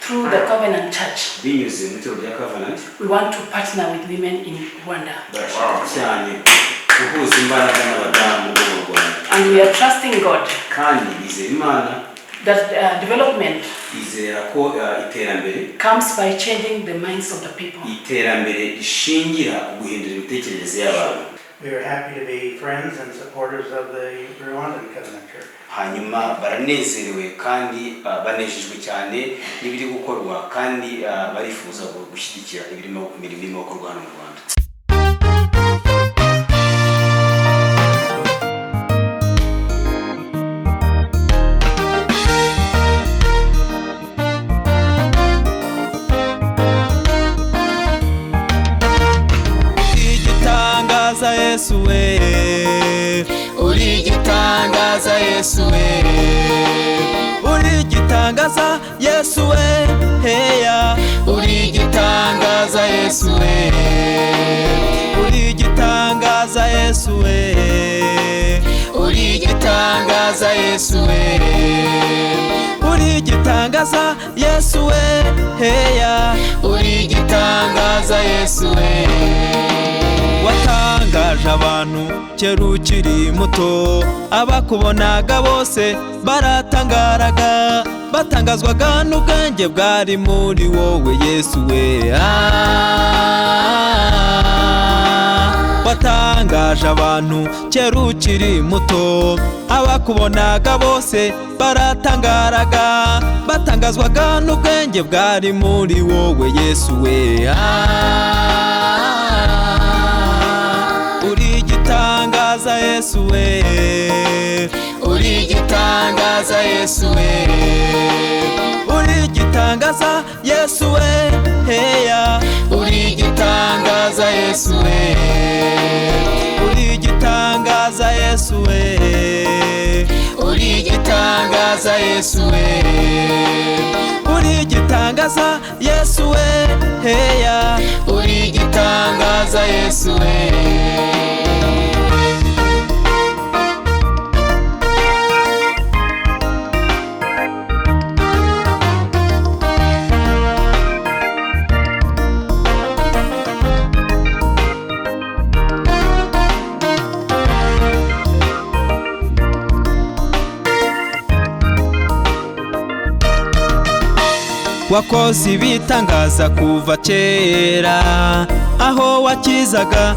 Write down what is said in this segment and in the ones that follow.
through the Covenant Church, binyuze mu cyo bya Covenant, we want to partner with women in Rwanda. Cyane guhuza imbaraga n'abadamu bo Rwanda. And we are trusting God Kandi bizera Imana that development bizera ko iterambere comes by changing the minds of the people. Iterambere rishingira guhindura imitekerereze y'abantu. We are happy to be friends and supporters of the Rwandan Covenant Church. Hanyuma baranezerewe kandi banejejwe cyane n'ibiri gukorwa kandi barifuza gushyigikira imirimo gukorwa hano mu Rwanda. Igitangaza Yesu we, uri igitangaza Yesu we, uri igitangaza Yesu we, heya, uri igitangaza Yesu we, uri igitangaza Yesu we, uri igitangaza Yesu we, uri igitangaza Yesu we, heya, uri igitangaza Yesu we. Watangaje abantu kera ukiri muto, abakubonaga bose baratangaraga, batangazwaga n'ubwenge bwari muri wowe Yesu we. Watangaje abantu kera ukiri muto, abakubonaga bose baratangaraga, batangazwaga n'ubwenge bwari muri wowe Yesu we. Uri igitangaza Yesu we, uri igitangaza Yesu we, uri igitangaza Yesu we, heya, uri igitangaza Yesu we, uri igitangaza Yesu we, uri igitangaza Yesu we, uri igitangaza Yesu we, heya, uri igitangaza Yesu we. Wakoze ibitangaza kuva kera, aho wakizaga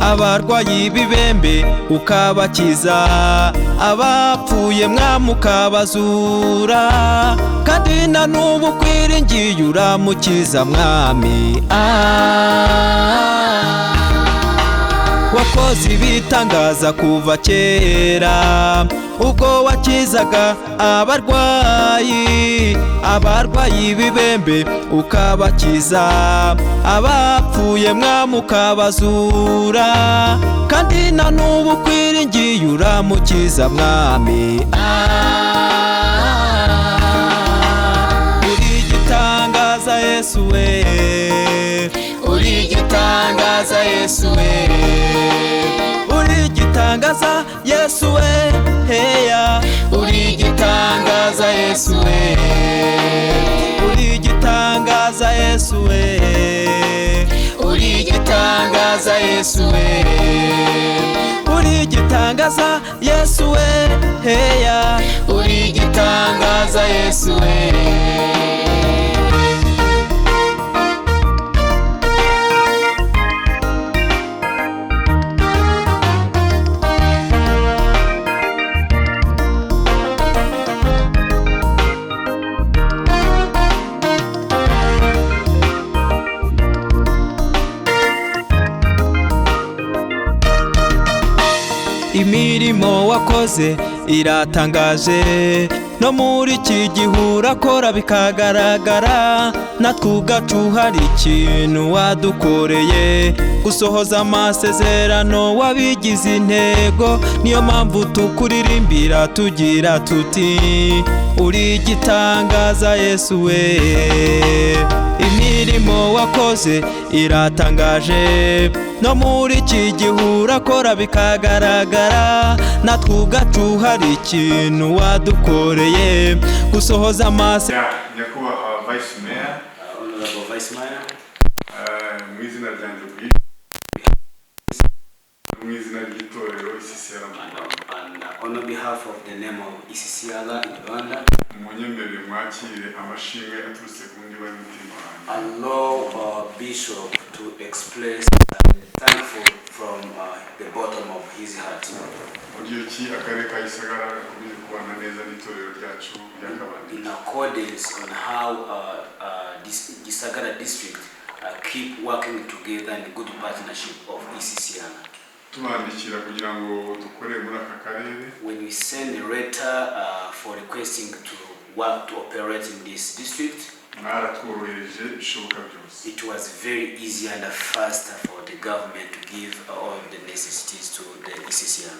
abarwayi b'ibembe ukabakiza, abapfuye mwami ukabazura, kandi na n'ubu kwiringiye uramukiza mwami. Wakoze ibitangaza kuva kera, ubwo wakizaga abarwayi b'ibembe ukabakiza, abapfuye mwami ukabazura, kandi na n'ubu kwiringiye uramukiza mwami. Uri igitangaza Yesu we, uri igitangaza Yesu we, uri igitangaza Yesu we, heya, uri igitangaza Yesu we, uri igitangaza Yesu we, uri igitangaza Yesu we, uri igitangaza Yesu we, heya, uri igitangaza Yesu we. Imirimo wakoze iratangaje, no muri iki gihe urakora bikagaragara, natwe ubwacu hari ikintu wadukoreye, gusohoza amasezerano wabigize intego, niyo mpamvu tukuririmbira tugira tuti uri igitangaza Yesu we. Imirimo wakoze iratangaje, no muri iki gihe urakora bikagaragara. Natwe ubwacu hari ikintu wadukoreye, gusohoza amaso. Nyakubahwa Vice Mayor, Honorable Vice Mayor, mu izina ryanjye mu izina ry'itorero ICCR mu Rwanda, and on behalf of the name of ICCR in Rwanda, munyemerere mwakire amashimwe aturutse ku ndiba y'umutima wanjye. allow Bishop to express thankful from the bottom of his heart. Buryo ki akarere ka Gisagara gakomeje kubana neza n'itorero ryacu ry'Abandi. In accordance on how this Gisagara district keep working together in good partnership of ICCR. Tubandikira kugira ngo dukore muri aka karere. When we send a letter for requesting to work to operate in this district, Mwaratworohereje bishoboka byose. it was very easy and faster for the government to give all the necessities to the ICCR.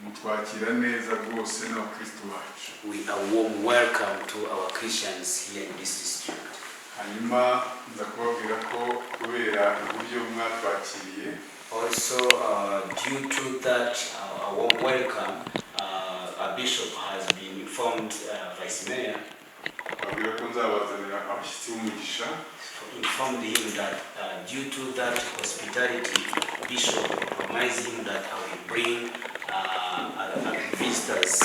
Mutwakira neza rwose n'abakristo bacu. We are warm welcome to our Christians here in this district. Hanyuma nza kubabwira ko kubera uburyo mwatwakiriye, Also, due to that, a warm welcome, a bishop has been informed, Vice Mayor, babwira ko nzabazanira abashyitsi b'umugisha. informed him that due to that hospitality, Bishop promised him that I will bring visitors,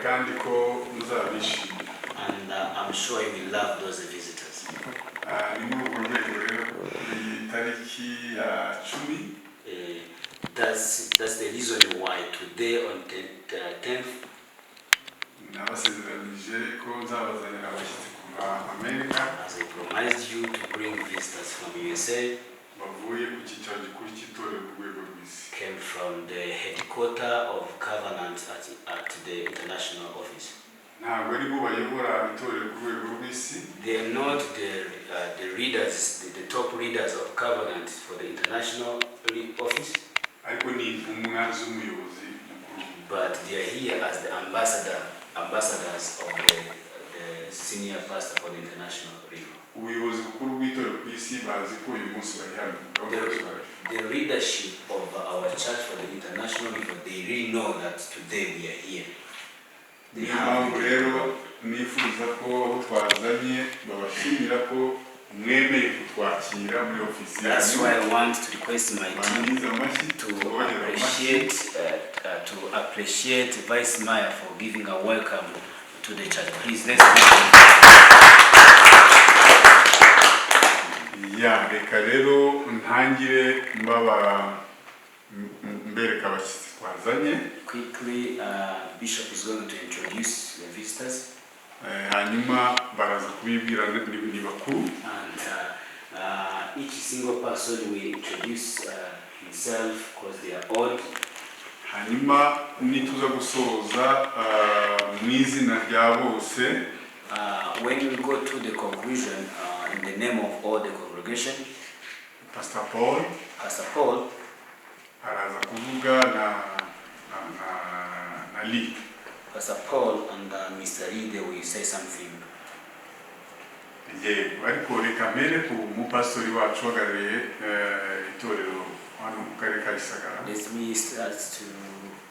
Kandi ko nzabishimira. and I'm sure he will love those visitors. Ni muri urwo rwego rero iyi tariki ya 10 That's the reason why today on the 10th, nabasezeranije ko nzabazanira abashyitsi kuva Amerika as I promised you to bring visitors from USA, bavuye ku cyicaro gikuru cy'itorero ku rwego rw'isi. came from the headquarter of Covenant at the international office. Ntabwo ari bo bayobora itorero ku rwego rw'isi, They are not the leaders, the top leaders of Covenant for the international office, ariko ni intumwa z'umuyobozi mukuru. but they are here as the ambassadors of the senior pastor for the international level. Ubuyobozi bukuru bw'itorero ku isi bazi ko uyu munsi bari hano. The leadership of our church for the international level, they really know that today we are here. They Niyo have mpamvu rero nifuza ko aho twazanye babashimira ko mwemeye kutwakira muri ofisi That's yanyu. why I want to request my team Bangize amashyi to tubonere amashyi. appreciate Vice Mayor for giving a welcome to the church. Please, let's Ya reka rero ntangire mbereka abashyitsi twazanye. quickly. Bishop is going to introduce the visitors, Hanyuma baraza kubibwira ni bakuru. and each single person will introduce himself because they are old. Hanyuma nituza gusoza mu izina rya bose. When we go to the conclusion, in the name of all the congregation, Pastor Paul Pastor Paul araza kuvuga na Lee. Pastor Paul and Mr. Lee, they will say something. Ariko reka mbere ku mupastori wacu wagaruriye itorero hano mu karere ka Gisagara. Let me start to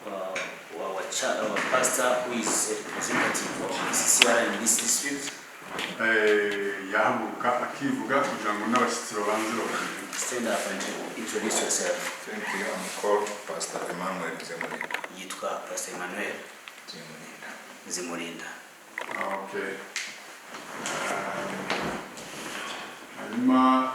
our pastor, who is a representative of ICCR in this district. Yahaguruka akivuga kugira ngo n'abashyitsi babanze bavuge. Stand up and introduce yourself. Thank you. I'm called Pastor Emmanuel Zemurinda. Yitwa Pastor Emmanuel Zemurinda. Okay. Hanyuma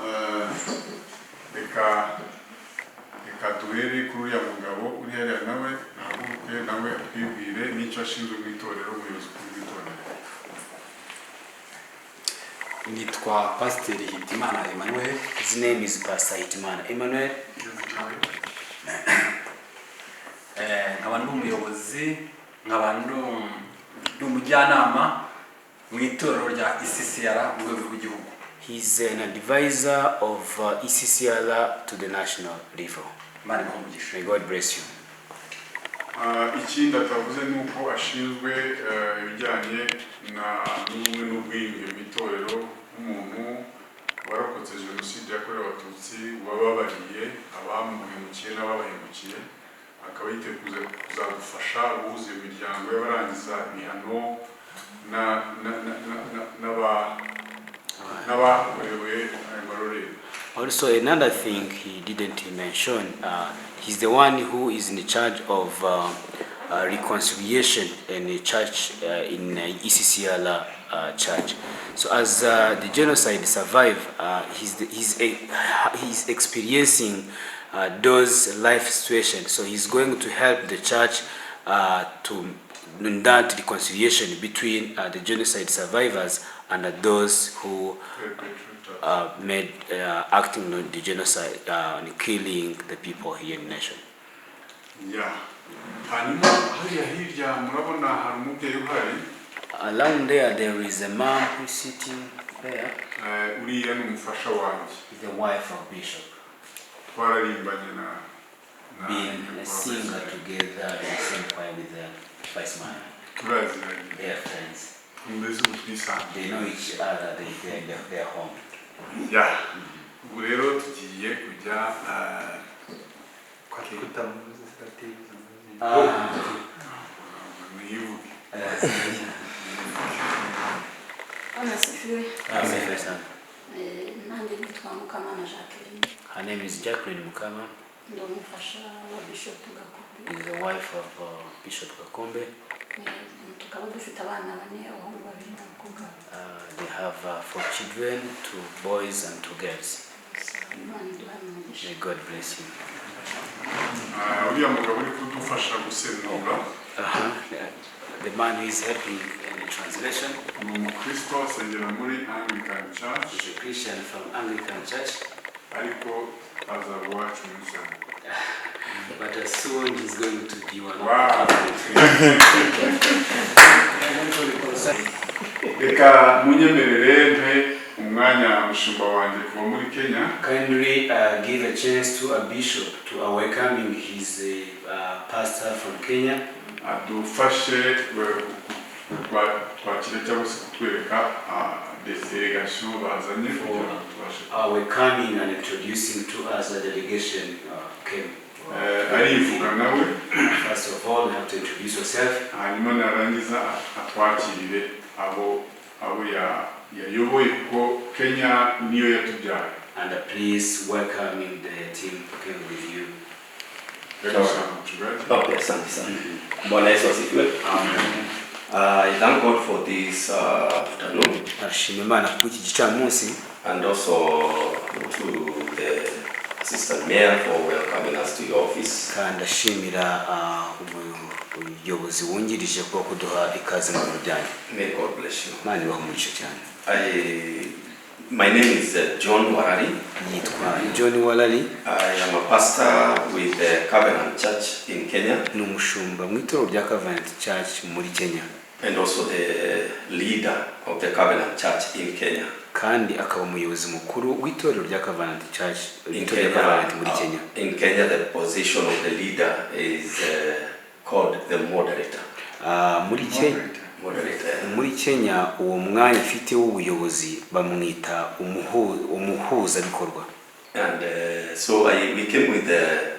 reka duhere kuri uriya mugabo uri hariya nawe ahaguruke nawe atwibwire n'icyo ashinzwe mu itorero, umuyobozi w'itorero. Nitwa Pastor Hitimana Emmanuel. His name is Pastor Hitimana Emmanuel. Nkaba n'umuyobozi, nkaba n'umujyanama mu itorero rya ICCR mu rwego rw'igihugu. He's an advisor of ICCR to the national level. Imana imugishe. May God bless you. ikindi atavuze nuko ashinzwe ibijyanye n'ubumwe n'ubwiyunge mu itorero nk'umuntu warokotse jenoside yakorewe abatutsi wababariye abamuhemukiye n'ababahemukiye, akaba yiteguye kuzadufasha guhuza imiryango y'abarangiza ibihano n'abakorewe ayo marorerwa. Also, another thing he didn't mention, he's the one who is in charge of reconciliation in the church, in ECCL church. So as the genocide survived, he's experiencing those life situations. So he's going to help the church to that reconciliation between the genocide survivors and those who made acting on the genocide and killing the people here in the nation. Yeah. Hanyuma hariya hirya murabona hari umubyeyi uhari. Around there is a mom who's sitting there. Uriya ni umufasha wanjye. The wife of Bishop. Twararimbanye na being a singer together in the same choir with the vice man. They are friends. They know each other. They are home. Yeah. Ubu rero tugiye kujya Her name is Jacqueline Mukama. Is the wife of Bishop Gakombe. They have 4 children, 2 boys and 2 girls. May God bless you. The man who is helping in the translation is a Christian from Anglican Church. But soon he's going to be one. Wow. Kindly give a chance to a bishop to welcoming his pastor from Kenya. Welcoming and introducing to us the delegation came. First of all, you have to introduce yourself. And please welcoming the team came with you. Okay, I thank God for this afternoon. And also to the Assistant Mayor for welcoming us to your office. May God bless you. My name is John Warari. I am a pastor with the Covenant Church in Kenya. And also the leader of the Covenant Church in Kenya. In Kenya, the position of the leader is called the moderator. Muri Kenya uwo mwanya afite w'ubuyobozi bamwita umuhuza bikorwa. And so we came with the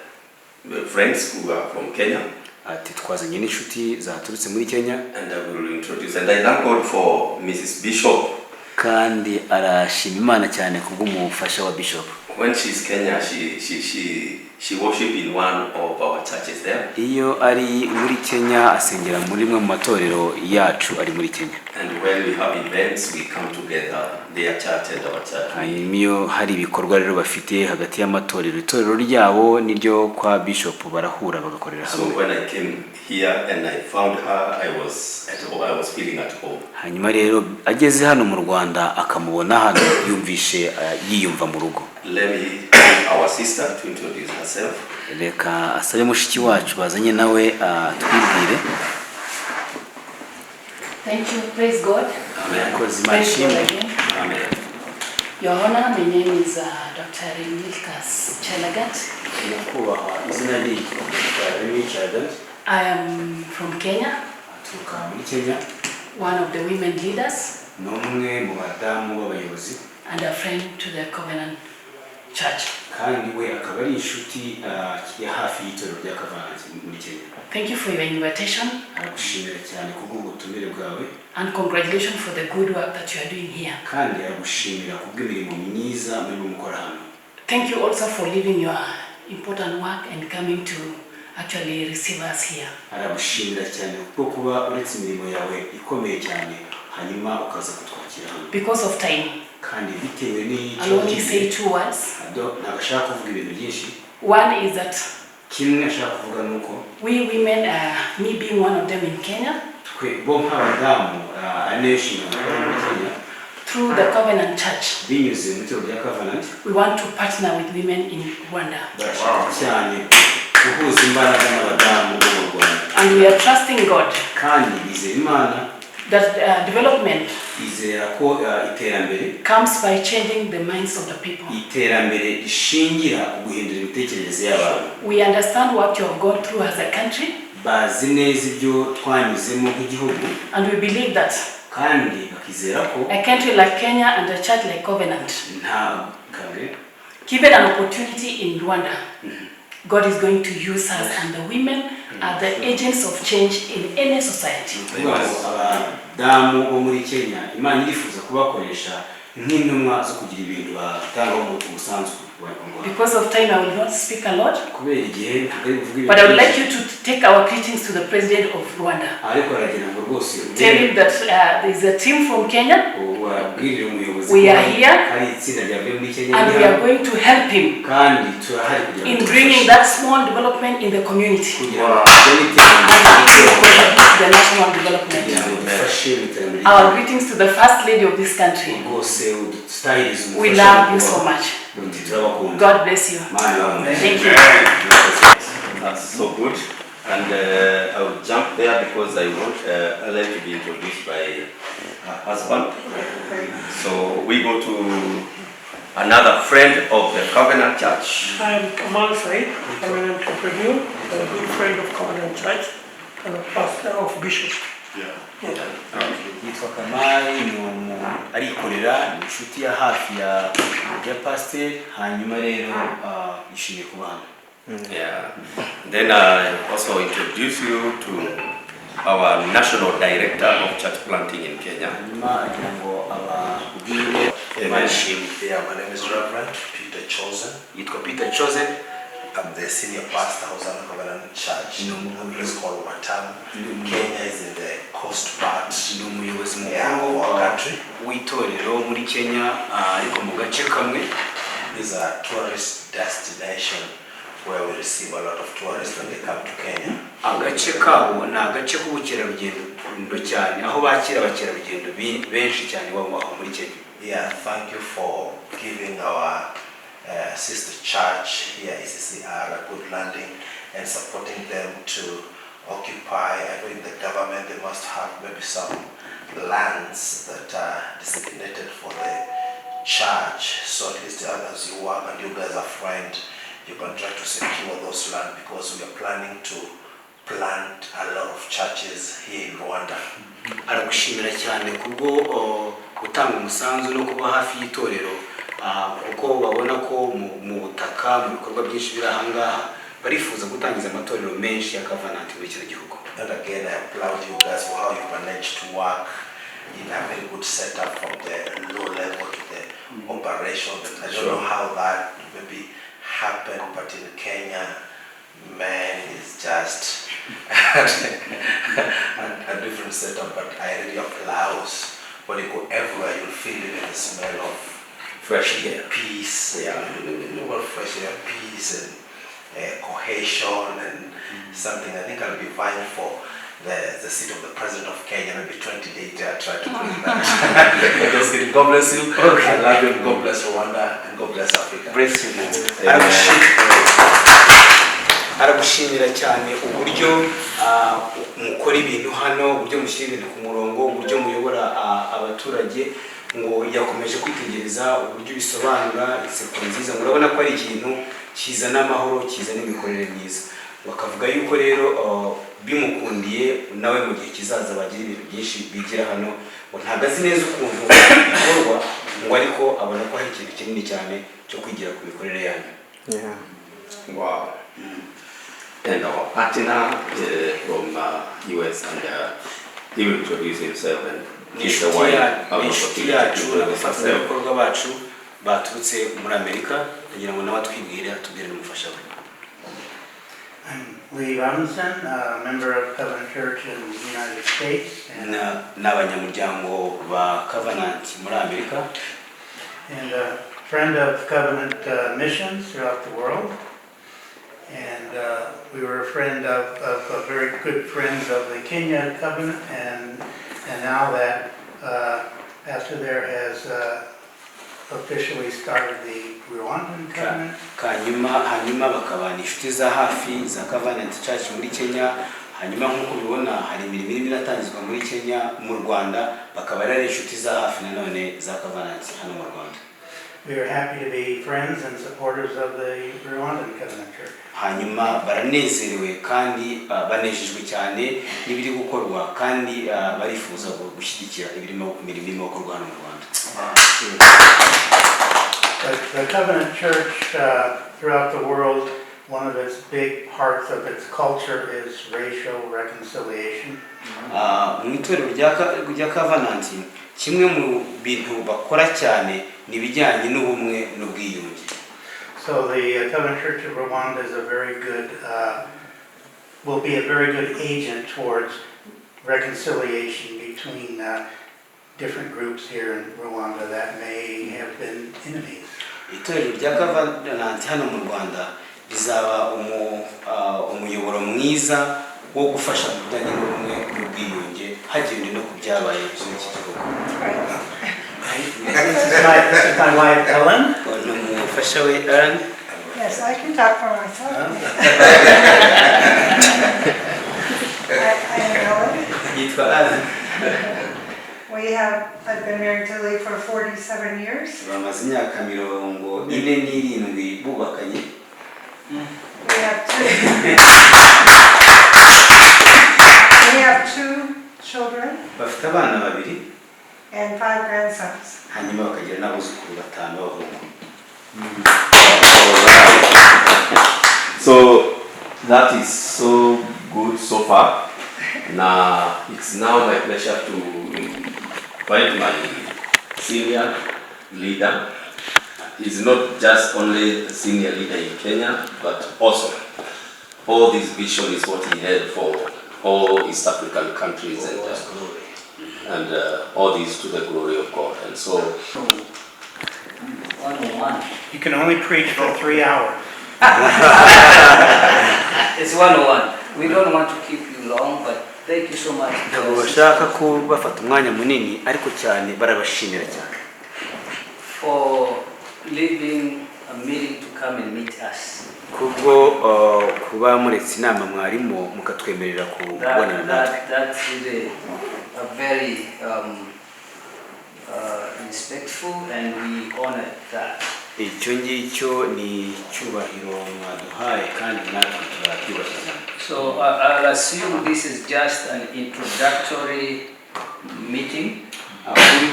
friends who are from Kenya. Ati twazanye n'inshuti zaturutse muri Kenya. And I will introduce, and I thank God for Mrs. Bishop. Kandi arashima Imana cyane kubw'umufasha wa Bishop. When she's Kenya, she worship in one of our churches there. Iyo ari muri Kenya asengera muri mwe mu matorero yacu ari muri Kenya. And when we have events, we come together, their church and our church. Iyo hari ibikorwa rero bafite hagati y'amatorero, itorero ryabo niryo kwa Bishop barahura bagakorera hamwe. So when I came here and I found her, I was feeling at home. Hanyuma rero ageze hano mu Rwanda akamubona hano yumvishe yiyumva mu rugo. Let me our sister to introduce herself. Reka asabe mushiki wacu bazanye nawe twibwire. Thank you, praise God. Amen. Praise God again. Amen. Your Honor, my name is Dr. Imigishas Chelagat. I am from Kenya, aturuka muri Kenya, one of the women leaders, n'umwe mu badamu b'abayobozi, and a friend to the Covenant Church. kandi we akaba ari inshuti ya hafi y'itorero rya Covenant muri Kenya. Thank you for your invitation. Aragushimira cyane kubw'ubutumire bwawe, And congratulations for the good work that you are doing here. kandi aragushimira kubw'imirimo myiza muri mukora hano. Thank you also for leaving your important work and coming to actually receive us here. Aragushimira cyane kuko kuba uretse imirimo yawe ikomeye cyane hanyuma ukaza kutwakira hano. Because of time, Kandi bitewe I'll only say 2 words. Nagashaka kuvuga ibintu byinshi. One is that Kimwe ashaka kuvuga nuko we women, me being one of them in Kenya, twe bo nk'abadamu aneshima muri Kenya, through the Covenant Church, binyuze mu itorero rya Covenant, we want to partner with women in Rwanda. barashaka cyane guhuza imbaraga n'abadamu bo mu Rwanda. And we are trusting God Kandi bizera Imana, that development bizera ko iterambere comes by changing the minds of the people. iterambere rishingira ku guhindura imitekerereze y'abantu. We understand what you have gone through as a country, Bazi neza ibyo twanyuzemo nk'igihugu, and we believe that kandi bakizera ko a country like Kenya and a church like Covenant, nta kare given an opportunity in Rwanda, God is going to use us and the women are the agents of change in any society. abadamu bo muri Kenya Imana irifuza kubakoresha nk'intumwa zo kugira ibintu batanga mu umusanzu wa Rwanda. Because of time, I will not speak a lot, Kubera igihe ntagari kuvuga but I would like you to take our greetings to the President of Rwanda. ariko aragira ngo rwose Tell him that there is a team from Kenya, ubwirire umuyobozi We are here, hari itsinda ryavuye muri Kenya and we are going to help him kandi turahari kugira in bringing that small development in the community. kugira ngo tugire iterambere And it will contribute to the national development. kugira ngo dufashe mu iterambere Our greetings to the First Lady of this country. rwose udutahirize umufasha. We love you so much. turabakunda. God bless you. Thank you. That's so good. And I will jump there because I want Ellen to be introduced by her husband. So we go to another friend of the Covenant Church. I am Kamal Said, I'm an entrepreneur, a good friend of Covenant Church, and a pastor of Bishop. Yitwa Kamari, ni arikorera, ni inshuti ya hafi ya pasiteri, hanyuma rero yishimiye kubana. Yeah. Then I also introduce you to our national director of church planting in Kenya. Hanyuma agira ngo ababwire Myinshi. Yeah, my name is Reverend Peter Chosen. Yitwa Peter Chosen. I'm the senior pastor of the Covenant Church. It's called Watamu. Kenya is in the coast part ni umuyobozi of our country. w'itorero muri Kenya, ariko mu gace kamwe. It's a tourist destination where we receive a lot of tourists when they come to Kenya. Agace kabo ni agace k'ubukerarugendo cyane, aho bakira abakerarugendo benshi cyane baba muri Kenya. Yeah, thank you for giving our sister church here, ICCR, a good landing and supporting them to occupy. I know in the government they must have maybe some lands that are designated for the church. So at least as you work and you guys are friends, you can try to secure those land because we are planning to plant a lot of churches here in Rwanda. Aragushimira cyane kubwo gutanga umusanzu no kuba hafi y'itorero, kuko babona ko mu butaka mu bikorwa byinshi biri ahangaha barifuza gutangiza amatorero menshi ya Covenant muri kino gihugu. And again, I applaud you guys for how you managed to work in a very good setup from the low level to the operation. I don't know how that maybe happened, but in Kenya, man, it's just a different setup. But I really applaud. When you go everywhere, you'll feel it in the smell of fresh air, peace. Yeah, well, fresh air, peace, and cohesion, and something. I think I'll be vying for the seat of the president of Kenya, maybe 20 later. I try to bring that. God bless you. Okay. I love you. God bless Rwanda and God bless Africa. Bless you. Aragushimira cyane uburyo mukora ibintu hano, uburyo mushyira ibintu ku murongo, uburyo muyobora abaturage, ngo yakomeje kwitegereza uburyo bisobanura inseko nziza. Murabona ko ari ikintu kizana amahoro, kizana imikorere myiza. Bakavuga yuko rero bimukundiye nawe mu gihe kizaza bagira ibintu byinshi bigira hano ntabwo azi neza ukuntu bikorwa ngo ariko abona ko hari ikintu kinini cyane cyo kwigira ku mikorere yanyu. Wow. And our partner from US, and he will introduce himself and give the wine inshuti yacu n'abafatanyabikorwa bacu baturutse muri Amerika kugira ngo nawe twibwire atubwire n'umufasha we. I'm Lee Robinson, a member of Covenant Church in the United States. N'abanyamuryango ba Covenant muri Amerika. And a friend of Covenant missions throughout the world. And we were a friend of very good friends of the Kenya Covenant, and now that Pastor there has officially started the Rwandan Covenant. hanyuma bakaba inshuti za hafi za Covenant Church muri Kenya. Hanyuma nk'uko bibona hari imirimo irimo iratangizwa muri Kenya, mu Rwanda bakaba ari inshuti za hafi nanone za Covenant hano mu Rwanda. We are happy to be friends and supporters of the Rwandan Covenant Church. Hanyuma baranezerewe kandi banejejwe cyane n'ibiri gukorwa kandi barifuza gushyigikira imirimo gukorwa hano mu Rwanda. The Covenant Church throughout the world, one of its big parts of its culture is racial reconciliation. Mu itorero rya Covenant kimwe mu bintu bakora cyane nibijyanye n'ubumwe n'ubwiyunge. So the Covenant Church of Rwanda is a very good, will be a very good agent towards reconciliation between different groups here in Rwanda that may have been enemies. Itorero rya Covenant hano mu Rwanda rizaba umuyoboro mwiza wo gufasha mu bijyanye n'ubumwe n'ubwiyunge hagendewe no kubyabaye muri iki gihugu. This is my wife Ellen. Umufasha we Ellen. Yes, I can talk for myself. I am Ellen. Yitwa Ellen. I've been married to Lee for 47 years. Bamaze imyaka 47 bubakanye. We have two children. Bafite abana babiri. And 5 grandsons. Hanyuma bakagira n'abuzukuru 5 b'abahungu. So that is so good so far. Now it's now my pleasure to invite my senior leader. He's not just only a senior leader in Kenya, but also all this vision is what he had for all East African countries and all these to the glory of God. And so 101. You can only preach for 3 hours. It's 101. We don't want to keep you long, but thank you so much. Bashaka ko bafata umwanya munini ariko cyane barabashimira cyane. For leaving a meeting to come and meet us. Kubwo kuba muretse inama mwarimo mukatwemerera kubonana natwe. That's really a very respectful, and we honor that. Icyo ngicyo ni cyubahiro mwaduhaye kandi natwe turabyubashye. So I'll assume this is just an introductory meeting.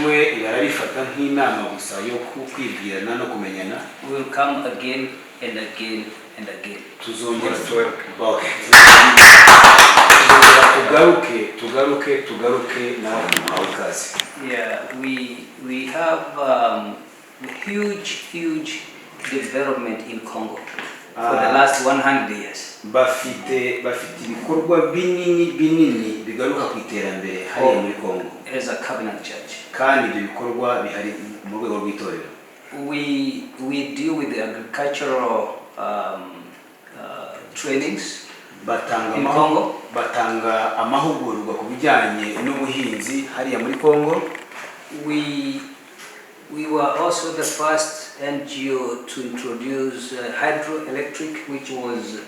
We yarabifata nk'inama gusa yo kwibwirana no kumenyana. We will come again and again and again. Tuzongera tugaruke nawe muhawe kazi. Yeah, we have huge development in Congo for the last 100 years. Bafite ibikorwa binini bigaruka ku iterambere hariya muri Congo. As a Covenant Church. Kandi ibyo bikorwa bihari mu rwego rw'itorero. We deal with the agricultural trainings in Congo. Batanga amahugurwa ku bijyanye n'ubuhinzi hariya muri Congo. We were also the first NGO to introduce hydroelectric, which was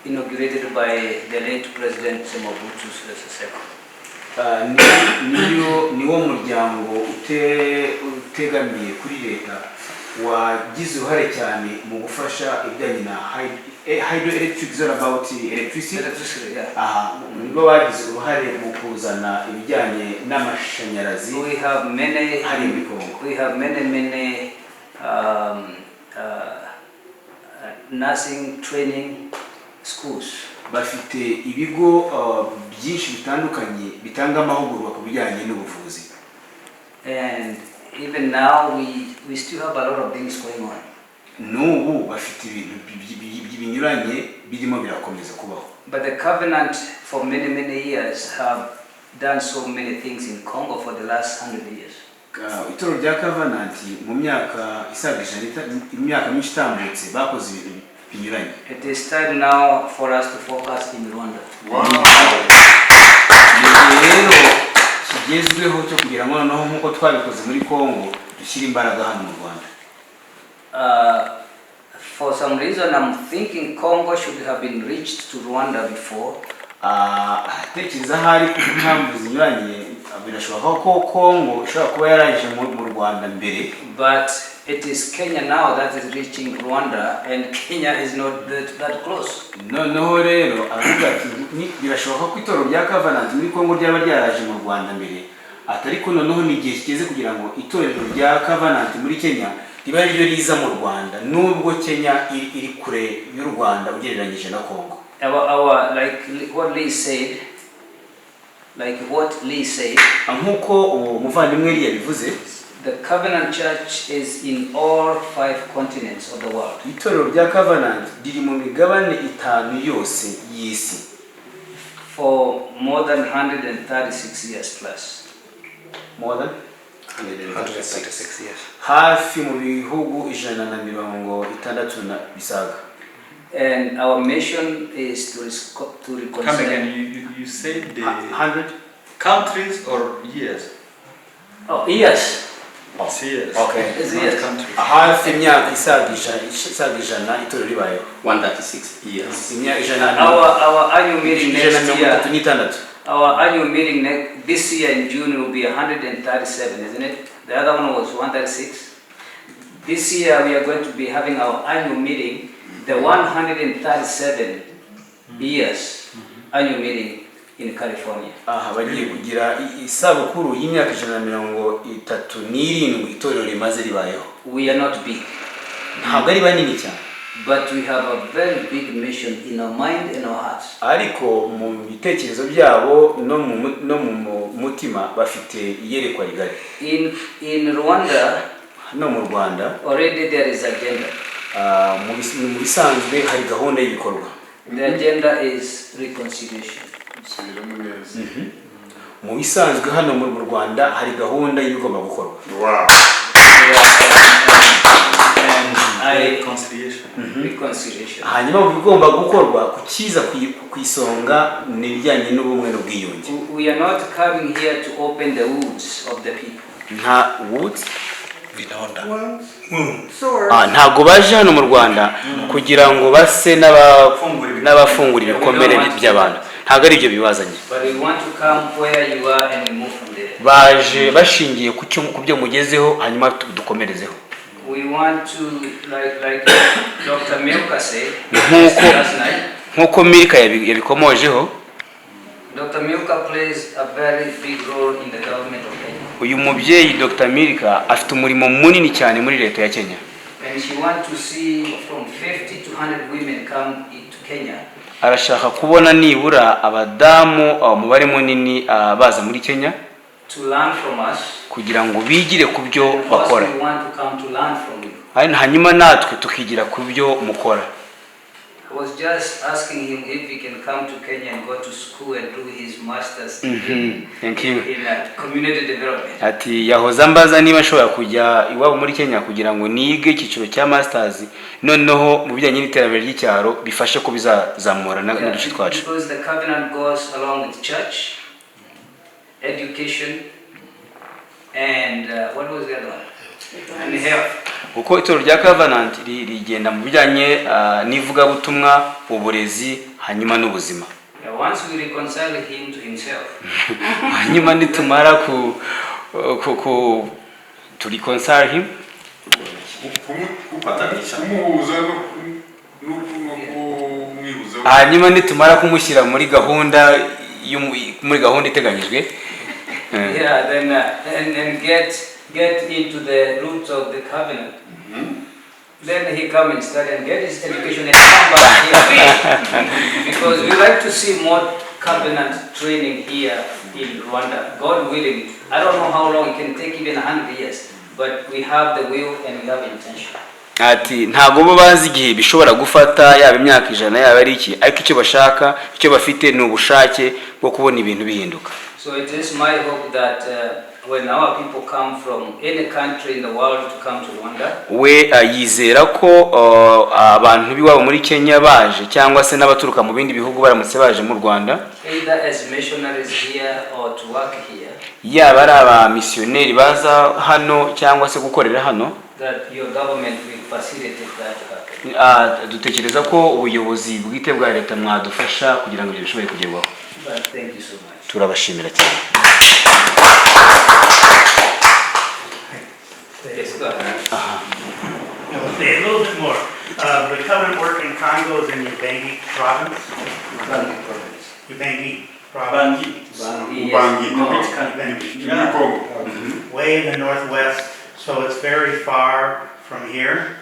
inaugurated by the late President Mobutu Sese Seko. Niwo muryango utegamiye kuri leta wagize uruhare cyane mu gufasha ibijyanye na hydroelectric is all about electricity. Nibwo wagize uruhare mu kuzana ibijyanye n'amashanyarazi. We have many nursing training schools. Bafite ibigo byinshi bitandukanye bitanga amahugurwa ku bijyanye n'ubuvuzi. And even now we still have a lot of things going on. N'ubu bafite ibintu binyuranye birimo birakomeza kubaho. But the covenant for many years have done so many things in Congo for the last 100 years. Itoro rya Covenant mu myaka isaga imyaka myinshi itambutse bakoze ibintu binyuranye. It is time now for us to focus in Rwanda. Rero kigezweho cyo kugira ngo noneho nkuko twabikoze muri Congo dushyira imbaraga hano mu Rwanda. For some reason I'm thinking Congo should have been reached to Rwanda before. Tekereza hari ku mpamvu zinyuranye birashoboka ko Congo ishobora kuba yaraje mu Rwanda mbere. But it is Kenya now that is reaching Rwanda, and Kenya is not that close. Noneho rero aravuga ati birashoboka ko itoro rya Covenant muri Congo ryaba ryaraje mu Rwanda mbere, atari ko noneho ni igihe kigeze kugira ngo itorero rya Covenant muri Kenya riba ryo riza mu Rwanda, nubwo Kenya iri kure y'u Rwanda ugereranyije na Congo. Our what Lee said, nkuko umuvandimwe yari yabivuze, the Covenant Church is in all 5 continents of the world. Itorero rya Covenant riri mu migabane 5 yose y'isi. For more than 136 years plus. More than 136 years. Hafi mu bihugu 160 bisaga. And our mission is to reconcile. Come again, you said the 100 countries or years? Oh, years. It's years. Okay. It's years. Hafi imyaka isaga ijana itorero ribayeho. 136 years. Our annual meeting next year. 136. Our annual meeting this year in June will be 137, isn't it? The other one was 136. This year we are going to be having our annual meeting, the 137 years annual meeting in California. Bagiye kugira isabukuru y'imyaka 137 itorero rimaze ribayeho. We are not big. Ntabwo ari banini cyane. But we have a very big mission in our mind and our hearts. Ariko mu bitekerezo byabo no mu mutima bafite iyerekwa rigari. In Rwanda, no mu Rwanda, already there is agenda. Mu bisanzwe hari gahunda y'ibikorwa. The agenda is reconciliation. Mu bisanzwe hano mu Rwanda hari gahunda y'ibigomba gukorwa. Reconciliation. Hanyuma mu bigomba gukorwa kukiza kwisonga n'ibijyanye n'ubumwe n'ubwiyunge. We are not coming here to open the wounds of the people. Nta wounds ntago baje hano mu Rwanda kugira ngo base n'abafungura ibikomere by'abantu. Ntago ari ibyo bibazanye. Baje bashingiye ku byo mugezeho hanyuma dukomerezeho. We want to, like Dr. Milka said, nkuko Milka yabikomojeho. Dr. Milka plays a very big role in the government of Kenya. Uyu mubyeyi Dr. Milka afite umurimo munini cyane muri leta ya Kenya. And she wants to see from 50 to 100 women come into Kenya. Arashaka kubona nibura abadamu umubare munini baza muri Kenya. To learn from us. Kugira ngo bigire ku byo bakora. We want to come to learn from you. Hanyuma natwe tukigira ku byo mukora. I was just asking him if he can come to Kenya and go to school and do his master's in community development. Ati yahoza mbaza niba ashobora kujya iwabo muri Kenya kugira ngo nige icyiciro cya masters noneho mu bijyanye n'iterambere ry'icyaro bifashe ko bizazamura n'uduce twacu. Because the covenant goes along with church, education, and what was the other one? And health. Uko itorero rya Covenant rigenda mu bijyanye n'ivugabutumwa, uburezi hanyuma n'ubuzima. Once we reconcile him to himself. Hanyuma nitumara to reconcile him kumuhuza no kumwihuza. hanyuma nitumara kumushyira muri gahunda iteganyijwe. Yeah, then and get into the roots of the covenant. Then he come and study and get his education and come back here. Because we like to see more covenant training here in Rwanda. God willing, I don't know how long it can take, even 100 years, but we have the will and we have intention. Ati ntago bo bazi igihe bishobora gufata yaba imyaka 100 yaba ari iki, ariko icyo bashaka icyo bafite ni ubushake bwo kubona ibintu bihinduka. So it is my hope that when our people come from any country in the world to come to Rwanda, we yizera ko abantu biwabo muri Kenya baje cyangwa se n'abaturuka mu bindi bihugu baramutse baje mu Rwanda, either as missionaries here or to work here, yaba ari aba missionnaire baza hano cyangwa se gukorera hano, that your government will facilitate that to happen. Dutekereza ko ubuyobozi bwite bwa leta mwadufasha kugira ngo ibyo bishobore kugerwaho. Thank you so much. Turabashimira cyane. Yes, go ahead. I'll say a little bit more. The covenant work in Congo is in Ubangi province. Ubangi province. Way in the northwest, so it's very far from here.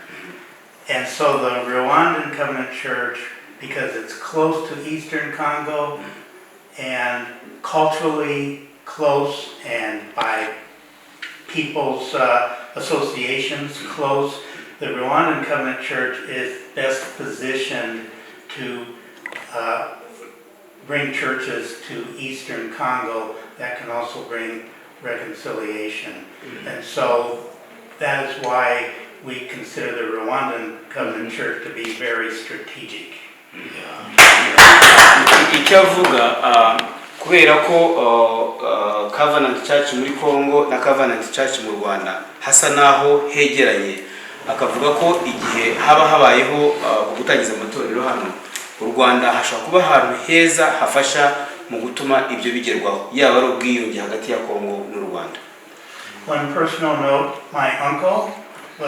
And so the Rwandan Covenant Church, because it's close to Eastern Congo and culturally close and by people's associations close, the Rwandan Covenant Church is best positioned to bring churches to Eastern Congo that can also bring reconciliation. And so that is why we consider the Rwandan Covenant Church to be very strategic. Icyavuga kubera ko Covenant Church muri Congo na Covenant Church mu Rwanda hasa naho hegeranye, akavuga ko igihe haba habayeho gutangiza amatorero hano u Rwanda hashobora kuba ahantu heza hafasha mu gutuma ibyo bigerwaho, yaba ari ubwiyunge hagati ya Congo n'u Rwanda. One personal note, my uncle